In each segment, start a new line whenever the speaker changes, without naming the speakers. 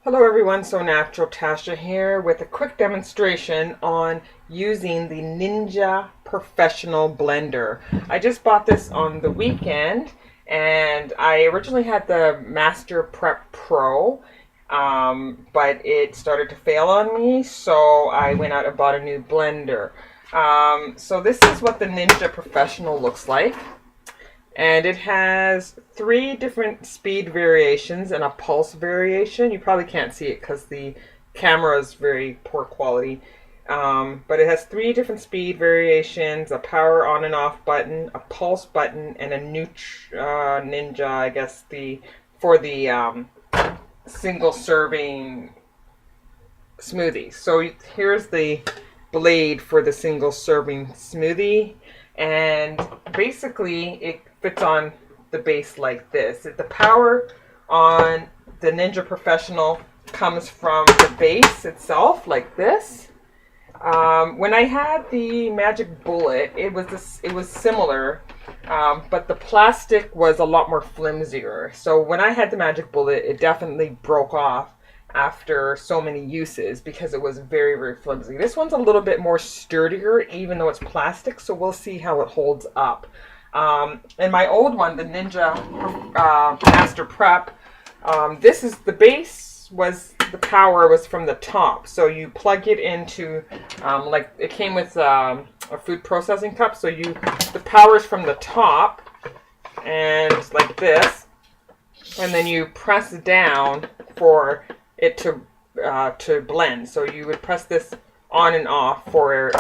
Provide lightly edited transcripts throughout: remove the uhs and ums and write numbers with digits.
Hello everyone, so Natural Tasha here with a quick demonstration on using the Ninja Professional Blender. I just bought this on the weekend and I originally had the Master Prep Pro, but it started to fail on me, so I went out and bought a new blender. So this is what the Ninja Professional looks like. And it has 3 different speed variations and a pulse variation. You probably can't see it because the camera is very poor quality. But it has 3 different speed variations, a power on and off button, a pulse button, and a Ninja, I guess, for the single serving smoothie. So here's the blade for the single serving smoothie. And basically it fits on the base like this. The power on the Ninja Professional comes from the base itself like this. When I had the Magic Bullet, it was similar, but the plastic was a lot more flimsier. So when I had the Magic Bullet, it definitely broke off after so many uses because it was very, very flimsy. This one's a little bit more sturdier, even though it's plastic, so we'll see how it holds up. And my old one, the Ninja Master Prep, this is the base, the power was from the top. So you plug it into, like it came with a food processing cup, so the power is from the top, and like this, and then you press down for it to blend. So you would press this on and off for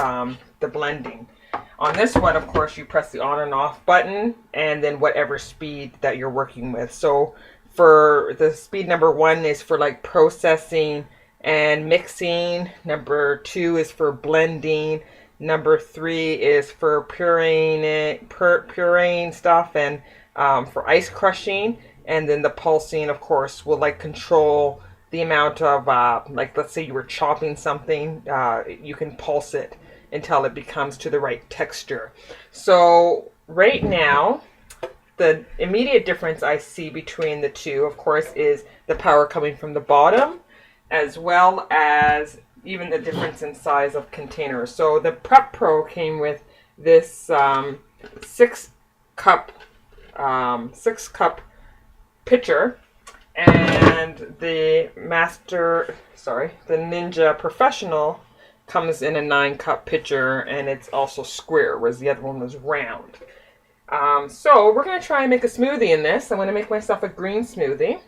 the blending. On this one, of course, you press the on and off button and then whatever speed that you're working with. So for the speed number 1 is for like processing and mixing. Number 2 is for blending. Number 3 is for pureeing stuff and for ice crushing. And then the pulsing, of course, will like control the amount of, like let's say you were chopping something, you can pulse it until it becomes to the right texture. So right now, the immediate difference I see between the two, of course, is the power coming from the bottom, as well as even the difference in size of containers. So the Prep Pro came with this 6-cup pitcher, and the Ninja Professional comes in a 9-cup pitcher, and it's also square, whereas the other one was round. So we're going to try and make a smoothie in this. I'm going to make myself a green smoothie.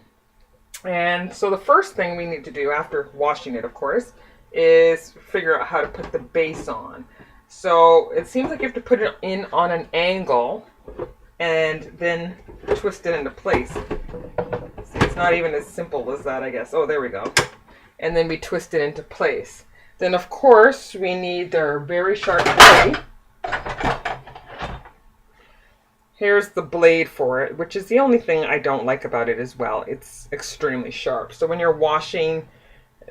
And so the first thing we need to do, after washing it, of course, is figure out how to put the base on. So it seems like you have to put it in on an angle and then twist it into place. See, it's not even as simple as that, I guess. Oh, there we go. And then we twist it into place. Then, of course, we need our very sharp blade. Here's the blade for it, which is the only thing I don't like about it as well. It's extremely sharp. So when you're washing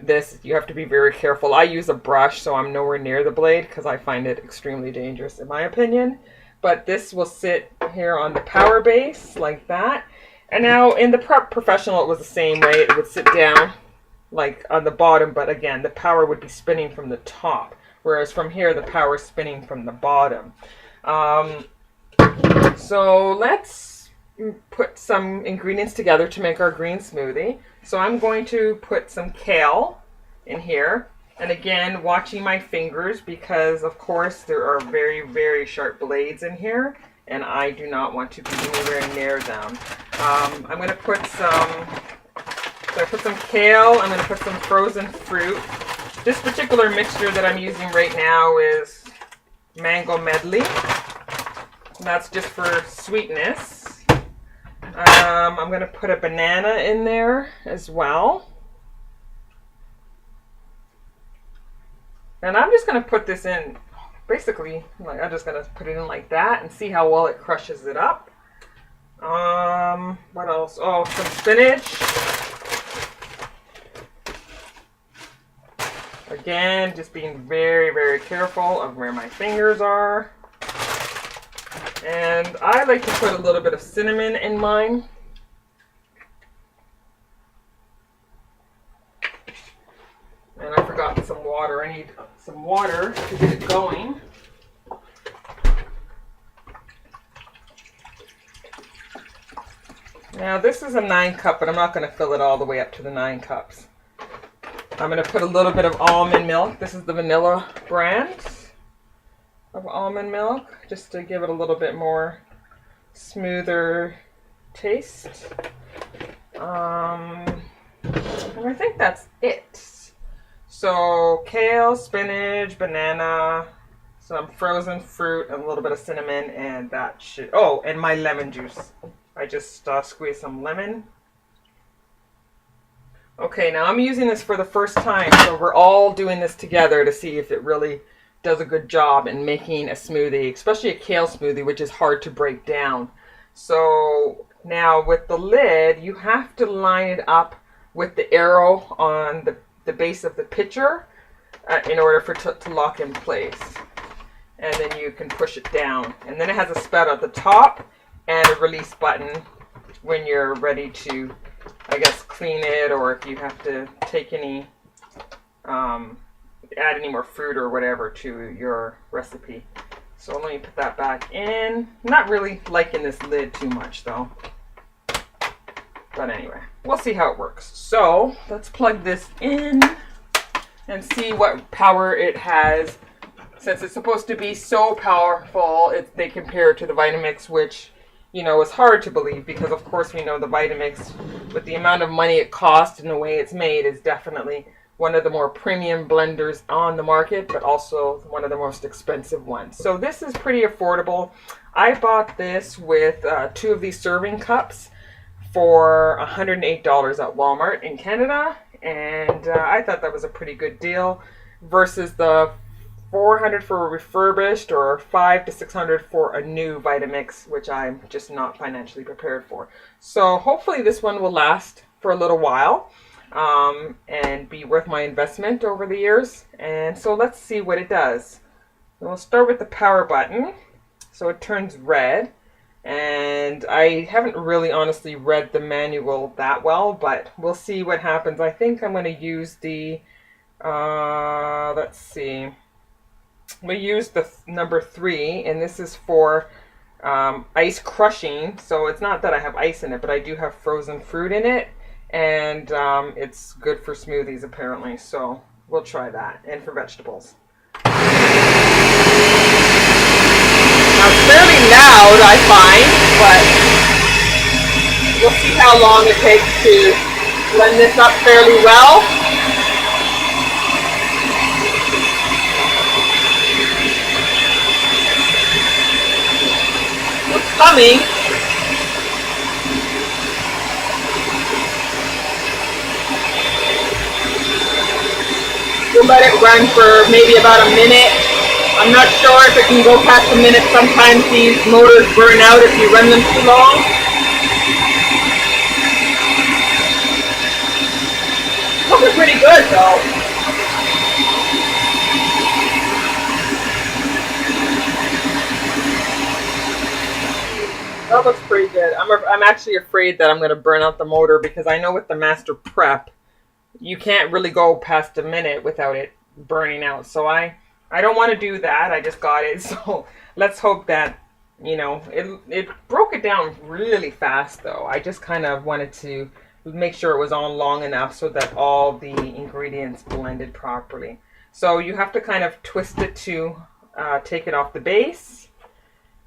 this, you have to be very careful. I use a brush, so I'm nowhere near the blade because I find it extremely dangerous, in my opinion. But this will sit here on the power base like that. And now in the Prep Professional, it was the same way. It would sit down like on the bottom, but again, the power would be spinning from the top, whereas from here, the power is spinning from the bottom. So let's put some ingredients together to make our green smoothie. So I'm going to put some kale in here. And again, watching my fingers because, of course, there are very, very sharp blades in here, and I do not want to be anywhere near them. I'm going to put some kale. I'm going to put some frozen fruit. This particular mixture that I'm using right now is mango medley. That's just for sweetness. I'm going to put a banana in there as well. And I'm just going to put this in, basically, like I'm just going to put it in like that and see how well it crushes it up. What else? Oh, some spinach. Again, just being very, very careful of where my fingers are. And I like to put a little bit of cinnamon in mine. some water. I need some water to get it going. Now this is a 9 cup, but I'm not going to fill it all the way up to the 9 cups. I'm going to put a little bit of almond milk. This is the vanilla brand of almond milk, just to give it a little bit more smoother taste. And I think that's it. So kale, spinach, banana, some frozen fruit, and a little bit of cinnamon, and that should, oh, and my lemon juice. I just squeezed some lemon. Okay, now I'm using this for the first time, so we're all doing this together to see if it really does a good job in making a smoothie, especially a kale smoothie, which is hard to break down. So now with the lid, you have to line it up with the arrow on the base of the pitcher in order for it to lock in place. And then you can push it down. And then it has a spout at the top and a release button when you're ready to, I guess, clean it, or if you have to take any, add any more fruit or whatever to your recipe. So let me put that back in. Not really liking this lid too much though. But anyway, we'll see how it works. So let's plug this in and see what power it has. Since it's supposed to be so powerful, they compare it to the Vitamix, which, you know, is hard to believe because of course we know the Vitamix, with the amount of money it costs and the way it's made, is definitely one of the more premium blenders on the market, but also one of the most expensive ones. So this is pretty affordable. I bought this with 2 of these serving cups for $108 at Walmart in Canada, and I thought that was a pretty good deal versus the $400 for a refurbished or $500 to $600 for a new Vitamix, which I'm just not financially prepared for. So hopefully this one will last for a little while and be worth my investment over the years. And so let's see what it does. We'll start with the power button. So it turns red. And I haven't really honestly read the manual that well, but we'll see what happens. I think I'm going to use the, let's see. We use the number 3, and this is for ice crushing. So it's not that I have ice in it, but I do have frozen fruit in it, and it's good for smoothies apparently. So we'll try that, and for vegetables. Now it's fairly loud, I find, but we'll see how long it takes to blend this up fairly well. It's coming. We'll let it run for maybe about a minute. I'm not sure if it can go past a minute. Sometimes these motors burn out if you run them too long. Looking pretty good though. That looks pretty good. I'm actually afraid that I'm going to burn out the motor because I know with the Master Prep, you can't really go past a minute without it burning out. So I don't want to do that. I just got it. So let's hope that, you know, it broke it down really fast though. I just kind of wanted to make sure it was on long enough so that all the ingredients blended properly. So you have to kind of twist it to take it off the base.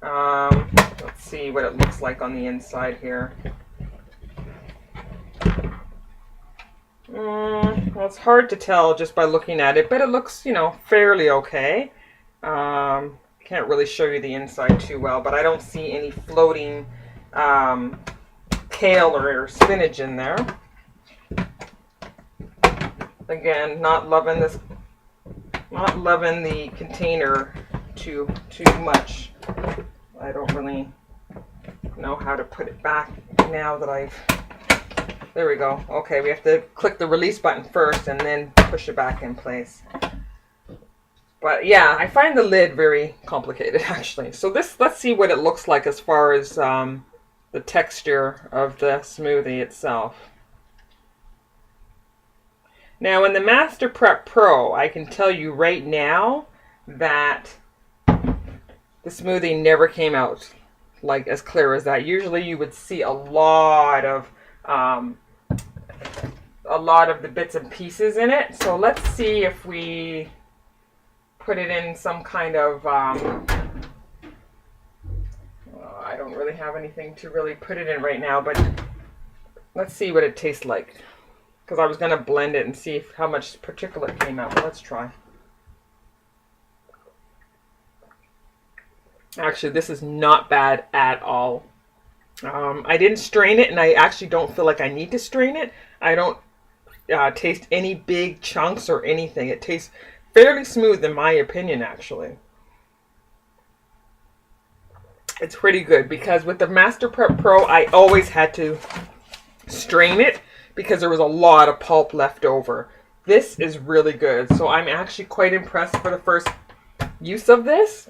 Let's see what it looks like on the inside here. Well, it's hard to tell just by looking at it, but it looks, you know, fairly okay. Can't really show you the inside too well, but I don't see any floating kale or spinach in there. Again, not loving this, not loving the container too much. I don't really know how to put it back now that I've... There we go. Okay, we have to click the release button first and then push it back in place. But yeah, I find the lid very complicated actually. So let's see what it looks like as far as the texture of the smoothie itself. Now in the Master Prep Pro, I can tell you right now that the smoothie never came out like as clear as that. Usually you would see a lot of the bits and pieces in it. So let's see if we put it in some kind of I don't really have anything to really put it in right now, but let's see what it tastes like, because I was going to blend it and see how much particulate came out. Let's try. Actually, this is not bad at all. I didn't strain it, and I actually don't feel like I need to strain it. I don't taste any big chunks or anything. It tastes fairly smooth in my opinion, actually. It's pretty good, because with the Master Prep Pro, I always had to strain it because there was a lot of pulp left over. This is really good. So I'm actually quite impressed for the first use of this.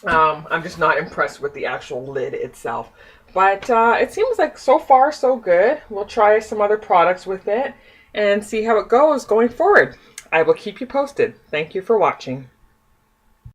I'm just not impressed with the actual lid itself. But it seems like so far so good. We'll try some other products with it and see how it goes going forward. I will keep you posted. Thank you for watching.